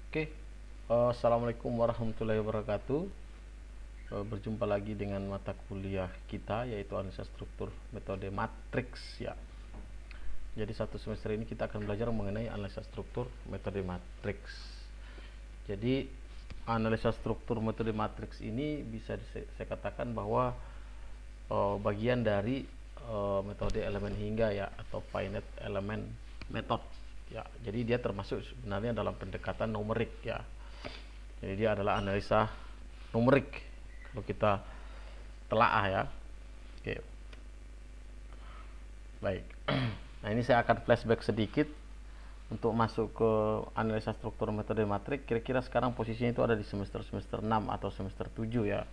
Oke, Assalamualaikum warahmatullahi wabarakatuh. Berjumpa lagi dengan mata kuliah kita, yaitu analisa struktur metode matriks ya. Jadi satu semester ini kita akan belajar mengenai analisa struktur metode matriks. Jadi analisa struktur metode matriks ini bisa saya katakan bahwa bagian dari metode elemen hingga ya, atau finite element method ya. Jadi dia termasuk sebenarnya dalam pendekatan numerik ya. Jadi dia adalah analisa numerik kalau kita telaah ya. Oke, baik. Nah, ini saya akan flashback sedikit untuk masuk ke analisa struktur metode matrik. Kira-kira sekarang posisinya itu ada di semester 6 atau semester 7 ya,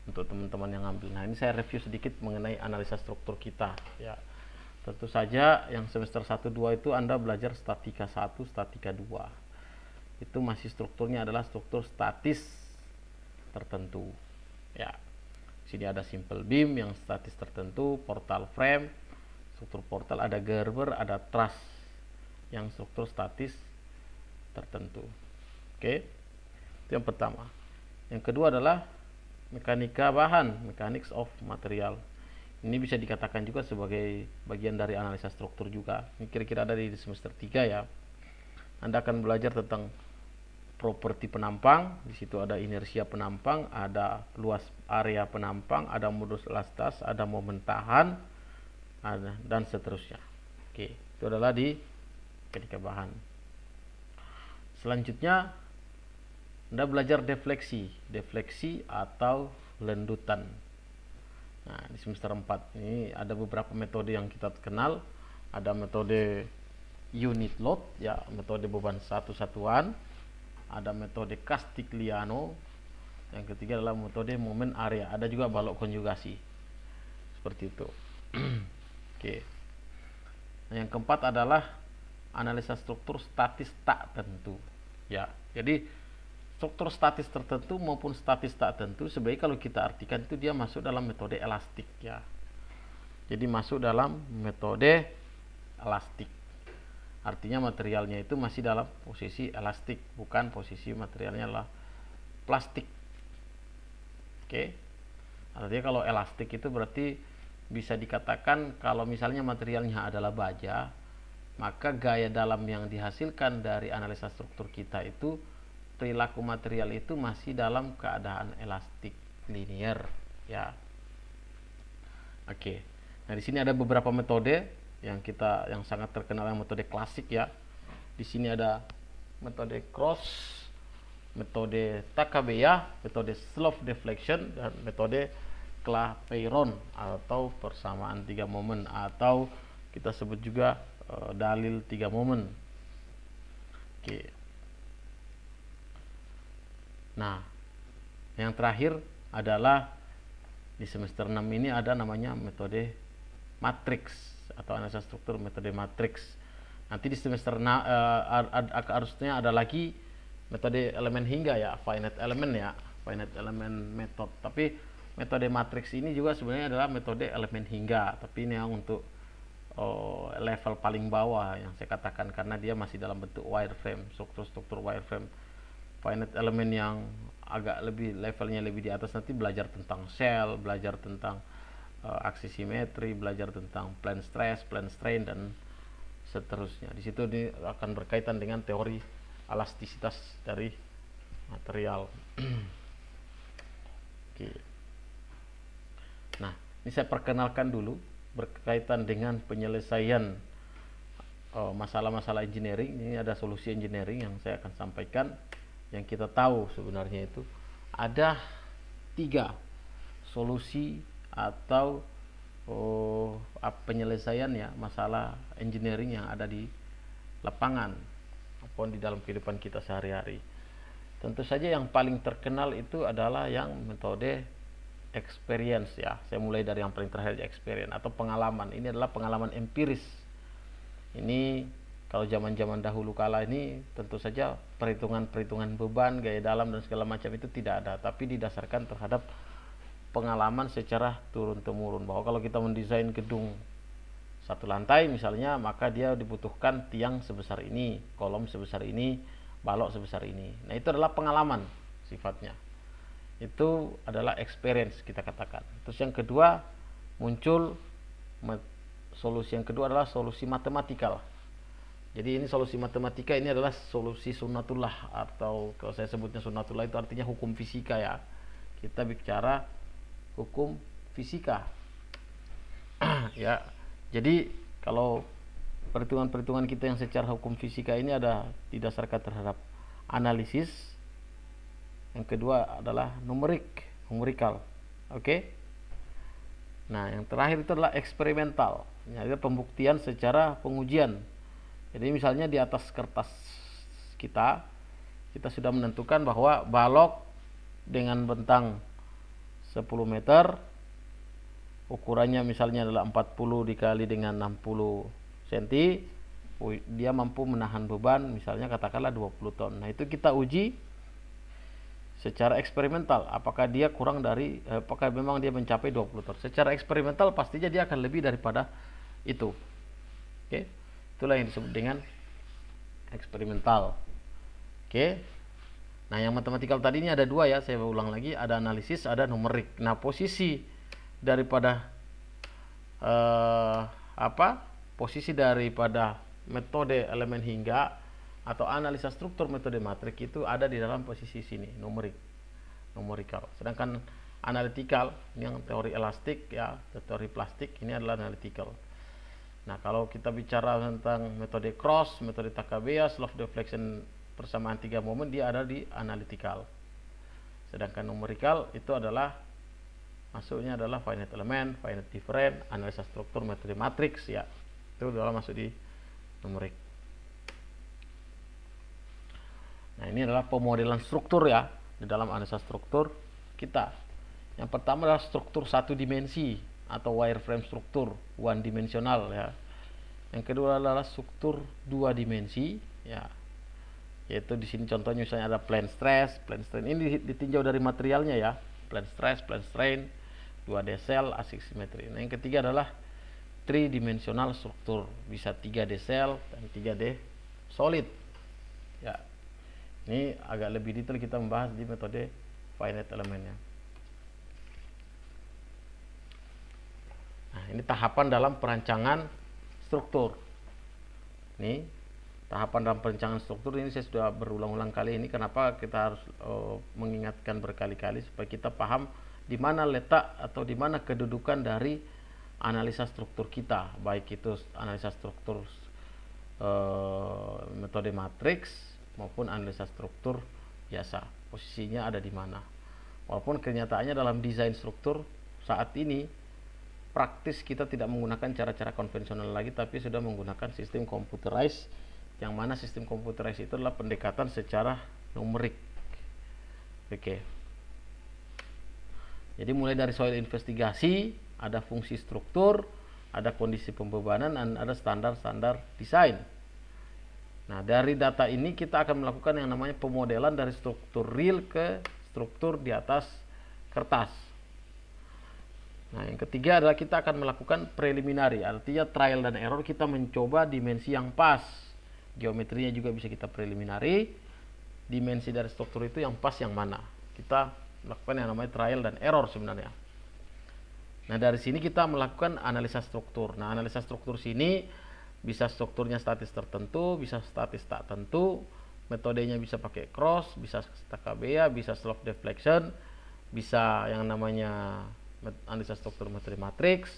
untuk teman-teman yang ngambil. Nah, ini saya review sedikit mengenai analisa struktur kita ya. Tentu saja yang semester 1-2 itu Anda belajar statika 1, statika 2. Itu masih strukturnya adalah struktur statis tertentu ya. Sini ada simple beam yang statis tertentu, portal frame, struktur portal, ada gerber, ada truss yang struktur statis tertentu. Oke, itu yang pertama. Yang kedua adalah mekanika bahan, mechanics of material. Ini bisa dikatakan juga sebagai bagian dari analisa struktur juga. Ini kira-kira ada di semester 3 ya. Anda akan belajar tentang properti penampang. Di situ ada inersia penampang, ada luas area penampang, ada modus elastas, ada momen tahan, dan seterusnya. Oke, itu adalah di mekanika bahan. Selanjutnya Anda belajar defleksi atau lendutan. Nah, di semester 4 ini ada beberapa metode yang kita kenal. Ada metode unit load ya, metode beban satu-satuan. Ada metode Castigliano. Yang ketiga adalah metode momen area. Ada juga balok konjugasi. Seperti itu. Oke. Nah, yang keempat adalah analisa struktur statis tak tentu ya. Jadi struktur statis tertentu maupun statis tak tentu sebaiknya kalau kita artikan itu dia masuk dalam metode elastik ya. Jadi masuk dalam metode elastik. Artinya materialnya itu masih dalam posisi elastik, bukan posisi materialnya adalah plastik. Oke. Artinya kalau elastik itu berarti bisa dikatakan kalau misalnya materialnya adalah baja, maka gaya dalam yang dihasilkan dari analisa struktur kita itu, perilaku material itu masih dalam keadaan elastik linear ya. Oke. Nah, di sini ada beberapa metode yang sangat terkenal, yang metode klasik ya. Di sini ada metode cross, metode Takabeya, metode slope deflection, dan metode Clapeyron atau persamaan 3 momen, atau kita sebut juga dalil 3 momen. Oke. Nah, yang terakhir adalah di semester 6 ini ada namanya metode matriks atau analisa struktur metode matriks. Nanti di semester harusnya ada lagi metode elemen hingga ya, finite element ya, finite element method. Tapi metode matriks ini juga sebenarnya adalah metode elemen hingga, tapi ini yang untuk level paling bawah yang saya katakan, karena dia masih dalam bentuk wireframe, struktur wireframe. Finite element yang agak lebih levelnya lebih di atas, nanti belajar tentang shell, belajar tentang aksi simetri, belajar tentang plane stress, plane strain, dan seterusnya. Di situ akan berkaitan dengan teori elastisitas dari material. Oke. Nah, ini saya perkenalkan dulu berkaitan dengan penyelesaian masalah-masalah engineering. Ini ada solusi engineering yang saya akan sampaikan. Yang kita tahu sebenarnya itu ada 3 solusi atau penyelesaian ya masalah engineering yang ada di lapangan maupun di dalam kehidupan kita sehari-hari. Tentu saja yang paling terkenal itu adalah yang metode experience ya. Saya mulai dari yang paling terakhir, experience atau pengalaman. Ini adalah pengalaman empiris. Ini kalau zaman-zaman dahulu kala ini tentu saja perhitungan-perhitungan beban, gaya dalam dan segala macam itu tidak ada, tapi didasarkan terhadap pengalaman secara turun-temurun, bahwa kalau kita mendesain gedung 1 lantai misalnya, maka dia dibutuhkan tiang sebesar ini, kolom sebesar ini, balok sebesar ini. Nah, itu adalah pengalaman sifatnya. Itu adalah experience kita katakan. Terus yang kedua, muncul solusi yang kedua adalah solusi matematikal. Jadi ini solusi matematika ini adalah solusi sunnatullah, atau kalau saya sebutnya sunnatullah itu artinya hukum fisika ya. Kita bicara hukum fisika. Ya. Jadi kalau perhitungan-perhitungan kita yang secara hukum fisika ini ada didasarkan terhadap analisis. Yang kedua adalah numerical. Oke. Nah, yang terakhir itu adalah eksperimental. Yaitu pembuktian secara pengujian. Jadi misalnya di atas kertas kita sudah menentukan bahwa balok dengan bentang 10 meter, ukurannya misalnya adalah 40 dikali dengan 60 cm, dia mampu menahan beban misalnya katakanlah 20 ton. Nah, itu kita uji secara eksperimental, apakah dia apakah memang dia mencapai 20 ton. Secara eksperimental pastinya dia akan lebih daripada itu. Oke. Itulah yang disebut dengan eksperimental. Oke. Nah, yang matematikal tadi ini ada dua ya, saya ulang lagi, ada analisis, ada numerik. Nah, posisi daripada posisi daripada metode elemen hingga atau analisa struktur metode matrik itu ada di dalam posisi sini, numerical. Sedangkan analytical yang teori elastik ya, teori plastik, ini adalah analytical. Nah, kalau kita bicara tentang metode cross, metode Takabea, slope deflection persamaan 3 momen, dia ada di analytical. Sedangkan numerical itu adalah masuknya adalah finite element, finite difference, analisa struktur metode matrix ya. Itu adalah masuk di numerik. Nah, ini adalah pemodelan struktur ya di dalam analisa struktur kita. Yang pertama adalah struktur satu dimensi atau wireframe struktur one dimensional ya. Yang kedua adalah struktur 2 dimensi ya. Yaitu di sini contohnya misalnya ada plane stress, plane strain. Ini ditinjau dari materialnya ya. Plane stress, plane strain, 2D cell, asimetri. Nah, yang ketiga adalah 3 dimensional struktur, bisa 3D cell dan 3D solid. Ya. Ini agak lebih detail kita membahas di metode finite elementnya. Nah, ini tahapan dalam perancangan struktur. Ini tahapan dalam perancangan struktur ini saya sudah berulang-ulang kali ini. Kenapa kita harus mengingatkan berkali-kali supaya kita paham di mana letak atau di mana kedudukan dari analisa struktur kita, baik itu analisa struktur metode matriks maupun analisa struktur biasa. Posisinya ada di mana. Walaupun kenyataannya dalam desain struktur saat ini praktis kita tidak menggunakan cara-cara konvensional lagi, tapi sudah menggunakan sistem computerized, yang mana sistem computerized itu adalah pendekatan secara numerik. Oke. Jadi mulai dari soal investigasi, ada fungsi struktur, ada kondisi pembebanan, dan ada standar-standar desain. Nah, dari data ini kita akan melakukan yang namanya pemodelan dari struktur real ke struktur di atas kertas. Nah, yang ketiga adalah kita akan melakukan preliminary, artinya trial dan error, kita mencoba dimensi yang pas. Geometrinya juga bisa kita preliminary, dimensi dari struktur itu yang pas yang mana. Kita melakukan yang namanya trial dan error sebenarnya. Nah, dari sini kita melakukan analisa struktur. Nah, analisa struktur sini bisa strukturnya statis tertentu, bisa statis tak tentu, metodenya bisa pakai cross, bisa Takabea, bisa slope deflection, bisa yang namanya analisa struktur metode matriks.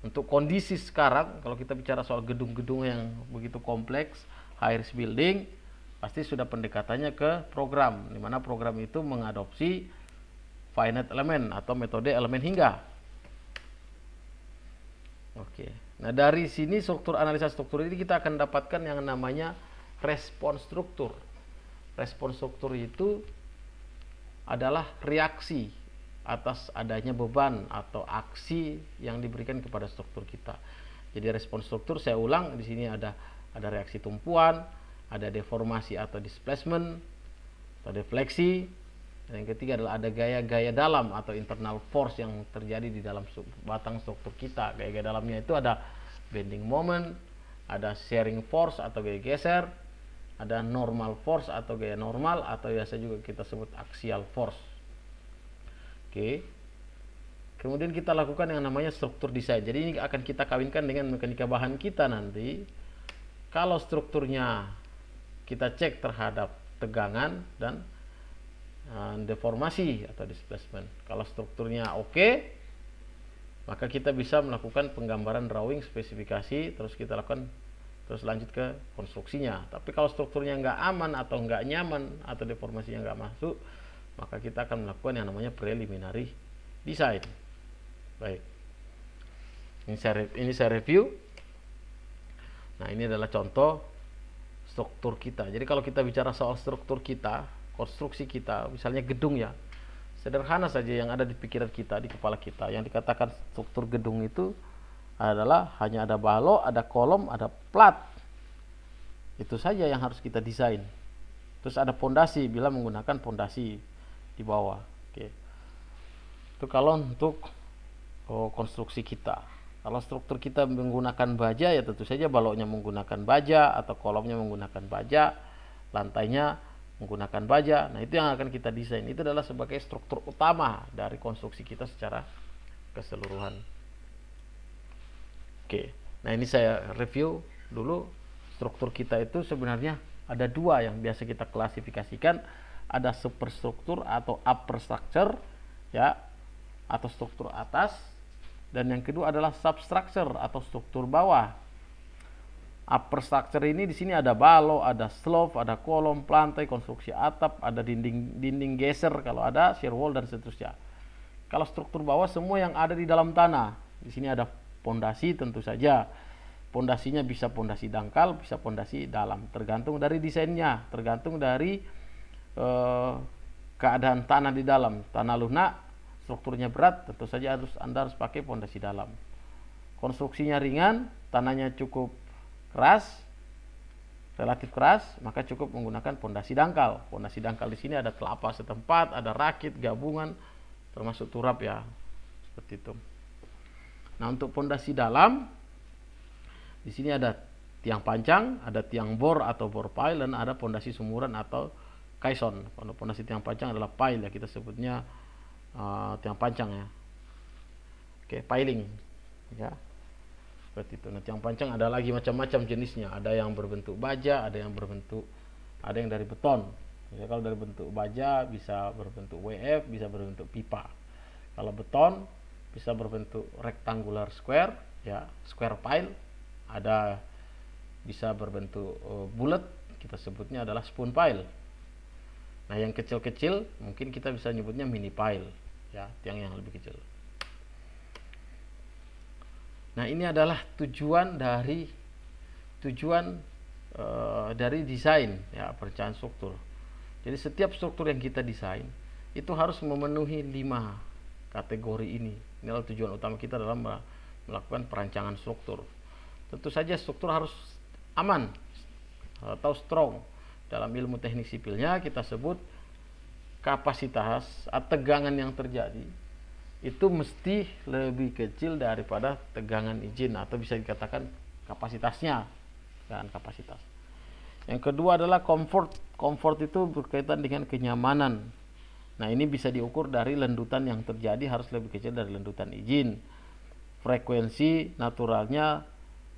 Untuk kondisi sekarang, kalau kita bicara soal gedung-gedung yang begitu kompleks, high-rise building, pasti sudah pendekatannya ke program, di mana program itu mengadopsi finite element atau metode elemen hingga. Oke. Nah, dari sini struktur analisa struktur ini kita akan dapatkan yang namanya respon struktur. Respon struktur itu adalah reaksi atas adanya beban atau aksi yang diberikan kepada struktur kita. Jadi respon struktur, saya ulang, di sini ada reaksi tumpuan, ada deformasi atau displacement atau defleksi. Dan yang ketiga adalah ada gaya-gaya dalam atau internal force yang terjadi di dalam batang struktur kita. Gaya-gaya dalamnya itu ada bending moment, ada shearing force atau gaya geser, Ada normal force atau gaya normal, atau biasa juga kita sebut axial force. Oke. Kemudian kita lakukan yang namanya struktur desain. Jadi ini akan kita kawinkan dengan mekanika bahan kita nanti. Kalau strukturnya kita cek terhadap tegangan dan deformasi atau displacement. Kalau strukturnya oke, maka kita bisa melakukan penggambaran drawing, spesifikasi, terus kita lakukan, terus lanjut ke konstruksinya. Tapi kalau strukturnya nggak aman atau nggak nyaman atau deformasinya nggak masuk, maka kita akan melakukan yang namanya preliminary design. Baik, ini saya review. Nah, ini adalah contoh struktur kita. Jadi kalau kita bicara soal struktur kita, konstruksi kita, misalnya gedung ya, sederhana saja yang ada di pikiran kita, di kepala kita. Yang dikatakan struktur gedung itu adalah hanya ada balok, ada kolom, ada plat. Itu saja yang harus kita desain. Terus ada pondasi, bila menggunakan pondasi di bawah. Oke. Itu kalau untuk konstruksi kita. Kalau struktur kita menggunakan baja, ya tentu saja baloknya menggunakan baja, atau kolomnya menggunakan baja, lantainya menggunakan baja. Nah, itu yang akan kita desain. Itu adalah sebagai struktur utama dari konstruksi kita secara keseluruhan. Oke. Nah, ini saya review dulu. Struktur kita itu sebenarnya ada dua yang biasa kita klasifikasikan. Ada superstruktur atau upper structure, ya, atau struktur atas. Dan yang kedua adalah substructure atau struktur bawah. Upper structure ini di sini ada balok, ada slope, ada kolom, lantai, konstruksi atap, ada dinding geser kalau ada, shear wall dan seterusnya. Kalau struktur bawah semua yang ada di dalam tanah. Di sini ada pondasi tentu saja. Pondasinya bisa pondasi dangkal, bisa pondasi dalam, tergantung dari desainnya, tergantung dari keadaan tanah di dalam. Tanah lunak, strukturnya berat, tentu saja Anda harus pakai pondasi dalam. Konstruksinya ringan, tanahnya cukup keras, relatif keras, maka cukup menggunakan pondasi dangkal. Pondasi dangkal di sini ada kelapa setempat, ada rakit, gabungan, termasuk turap ya, seperti itu. Nah, untuk pondasi dalam, di sini ada tiang pancang, ada tiang bor atau bor pile, dan ada pondasi sumuran atau caisson. Kalau pondasi tiang pancang adalah pile ya, kita sebutnya tiang pancang ya. Oke, piling ya, seperti itu. Nah, tiang pancang ada lagi macam-macam jenisnya. Ada yang berbentuk baja, ada yang dari beton. Ya, kalau dari bentuk baja bisa berbentuk WF, bisa berbentuk pipa. Kalau beton bisa berbentuk rectangular square ya, square pile. Ada bisa berbentuk bulat, kita sebutnya adalah spoon pile. Nah, yang kecil-kecil mungkin kita bisa nyebutnya mini pile ya, tiang yang lebih kecil. Nah, ini adalah tujuan dari desain ya, perencanaan struktur. Jadi setiap struktur yang kita desain itu harus memenuhi 5 kategori ini. Ini adalah tujuan utama kita dalam melakukan perancangan struktur. Tentu saja struktur harus aman atau strong. Dalam ilmu teknik sipilnya kita sebut kapasitas atau tegangan yang terjadi itu mesti lebih kecil daripada tegangan izin, atau bisa dikatakan kapasitasnya, tegangan kapasitas. Yang kedua adalah comfort. Comfort itu berkaitan dengan kenyamanan. Nah, ini bisa diukur dari lendutan yang terjadi harus lebih kecil dari lendutan izin. Frekuensi naturalnya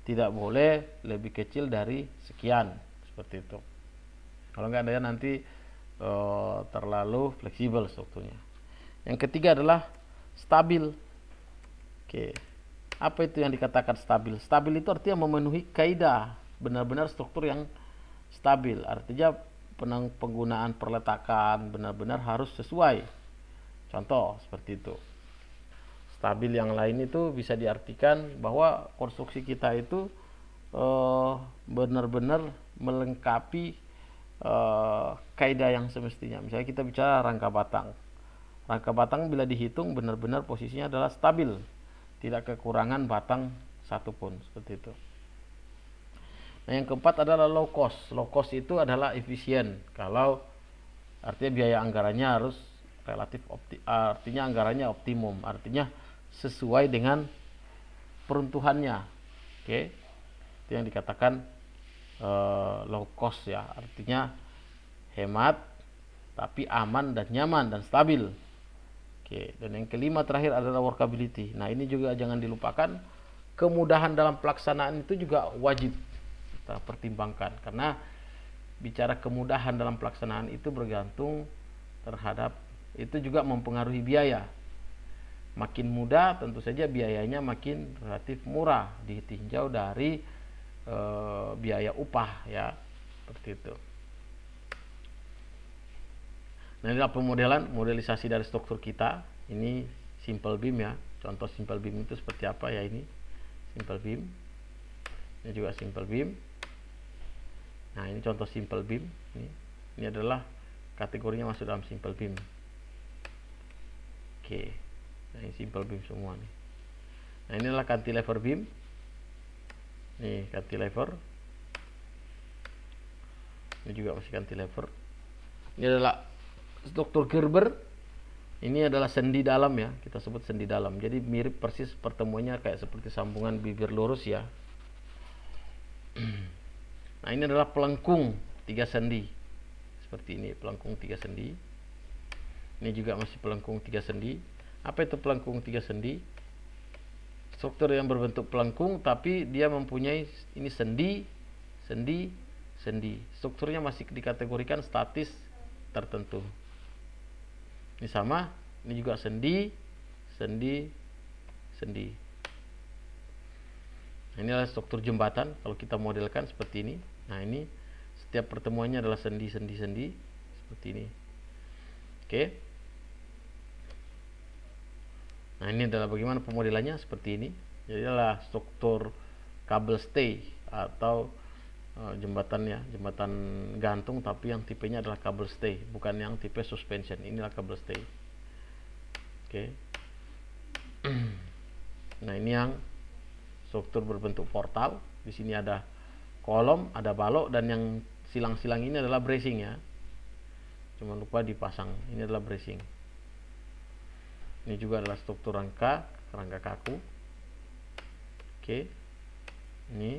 tidak boleh lebih kecil dari sekian, seperti itu. Kalau nggak ada nanti terlalu fleksibel strukturnya. Yang ketiga adalah stabil. Oke, apa itu yang dikatakan stabil? Stabil itu artinya memenuhi kaidah, benar-benar struktur yang stabil. Artinya penggunaan perletakan benar-benar harus sesuai. Contoh seperti itu. Stabil yang lain itu bisa diartikan bahwa konstruksi kita itu benar-benar melengkapi kaidah yang semestinya. Misalnya kita bicara rangka batang. Rangka batang bila dihitung benar-benar posisinya adalah stabil, tidak kekurangan batang satupun, seperti itu. Nah, yang keempat adalah low cost. Low cost itu adalah efisien. Kalau artinya biaya anggarannya harus relatif artinya anggarannya optimum, artinya sesuai dengan peruntuhannya. Oke. Itu yang dikatakan low cost ya, artinya hemat tapi aman dan nyaman dan stabil. Oke, dan yang kelima terakhir adalah workability. Nah, ini juga jangan dilupakan, kemudahan dalam pelaksanaan itu juga wajib kita pertimbangkan, karena bicara kemudahan dalam pelaksanaan itu bergantung terhadap, itu juga mempengaruhi biaya. Makin mudah tentu saja biayanya makin relatif murah ditinjau dari biaya upah ya, seperti itu. Nah, inilah pemodelan, modelisasi dari struktur kita. Ini simple beam ya. Contoh simple beam itu seperti apa ya, ini simple beam. Ini juga simple beam. Nah, ini contoh simple beam. Ini adalah kategorinya masuk dalam simple beam. Oke. Nah, ini simple beam semua nih. Nah, ini adalah cantilever beam. Nih, cantilever. Ini juga masih cantilever. Ini adalah struktur Gerber. Ini adalah sendi dalam ya, kita sebut sendi dalam. Jadi mirip persis pertemuannya kayak seperti sambungan bibir lurus ya. Nah, ini adalah pelengkung 3 sendi. Seperti ini, pelengkung 3 sendi. Ini juga masih pelengkung 3 sendi. Apa itu pelengkung 3 sendi? Struktur yang berbentuk pelengkung tapi dia mempunyai ini sendi, sendi, sendi. Strukturnya masih dikategorikan statis tertentu. Ini sama, ini juga sendi, sendi, sendi. Nah, ini adalah struktur jembatan kalau kita modelkan seperti ini. Nah, ini setiap pertemuannya adalah sendi, sendi, sendi seperti ini. Oke. Nah, ini adalah bagaimana pemodelannya seperti ini. Jadi adalah struktur kabel stay atau jembatannya, jembatan gantung tapi yang tipenya adalah kabel stay, bukan yang tipe suspension. Inilah kabel stay. Oke. Nah, ini yang struktur berbentuk portal. Di sini ada kolom, ada balok, dan yang silang-silang ini adalah bracing ya. Jangan lupa dipasang. Ini adalah bracing. Ini juga adalah struktur rangka kaku. Oke. Ini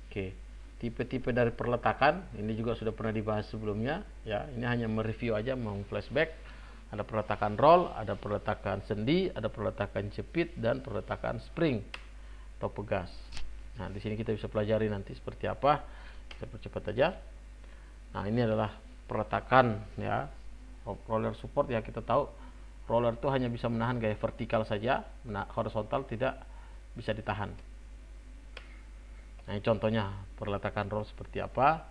oke, tipe-tipe dari perletakan ini juga sudah pernah dibahas sebelumnya ya. Ini hanya mereview aja, mau flashback. Ada perletakan roll, ada perletakan sendi, ada perletakan jepit, dan perletakan spring atau pegas. Nah, di sini kita bisa pelajari nanti seperti apa. Kita percepat aja. Nah, ini adalah perletakan ya. Roller support ya, kita tahu roller itu hanya bisa menahan gaya vertikal saja, horizontal tidak bisa ditahan. Nah, ini contohnya perletakan roll seperti apa.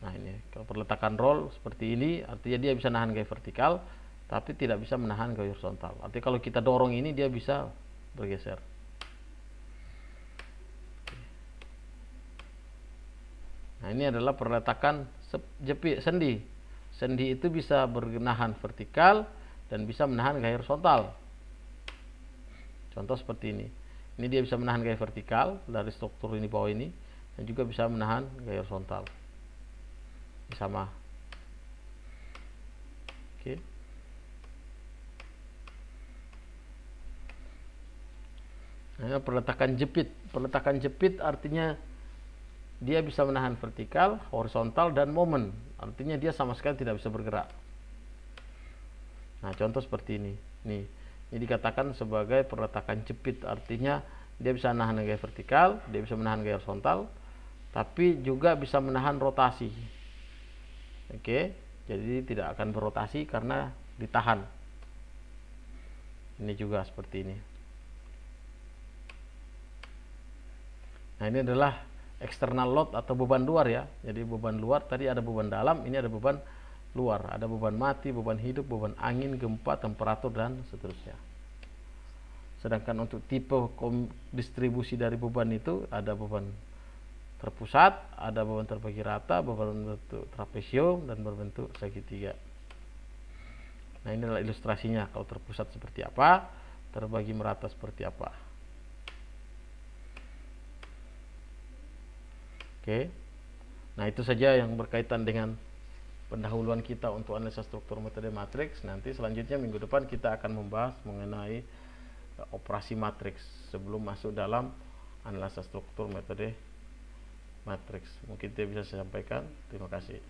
Nah, ini kalau perletakan roll seperti ini, artinya dia bisa menahan gaya vertikal tapi tidak bisa menahan gaya horizontal. Artinya kalau kita dorong ini dia bisa bergeser. Nah, ini adalah perletakan jepit sendi. Sendi itu bisa menahan vertikal dan bisa menahan gaya horizontal. Contoh seperti ini. Ini dia bisa menahan gaya vertikal dari struktur ini bawah ini, dan juga bisa menahan gaya horizontal. Ini sama. Oke. Nah, perletakan jepit. Perletakan jepit artinya dia bisa menahan vertikal, horizontal, dan momen. Artinya dia sama sekali tidak bisa bergerak. Nah, contoh seperti ini. Ini dikatakan sebagai perletakan jepit. Artinya dia bisa menahan gaya vertikal, dia bisa menahan gaya horizontal, tapi juga bisa menahan rotasi. Oke, jadi tidak akan berotasi karena ditahan. Ini juga seperti ini. Nah, ini adalah external load atau beban luar ya. Jadi beban luar, tadi ada beban dalam, ini ada beban luar. Ada beban mati, beban hidup, beban angin, gempa, temperatur, dan seterusnya. Sedangkan untuk tipe distribusi dari beban itu ada beban terpusat, ada beban terbagi rata, beban berbentuk trapesium, dan berbentuk segitiga. Nah, ini adalah ilustrasinya. Kalau terpusat seperti apa, terbagi merata seperti apa. Oke. Nah, itu saja yang berkaitan dengan pendahuluan kita untuk analisa struktur metode matriks. Nanti selanjutnya minggu depan kita akan membahas mengenai operasi matriks sebelum masuk dalam analisa struktur metode matriks. Mungkin itu bisa saya sampaikan. Terima kasih.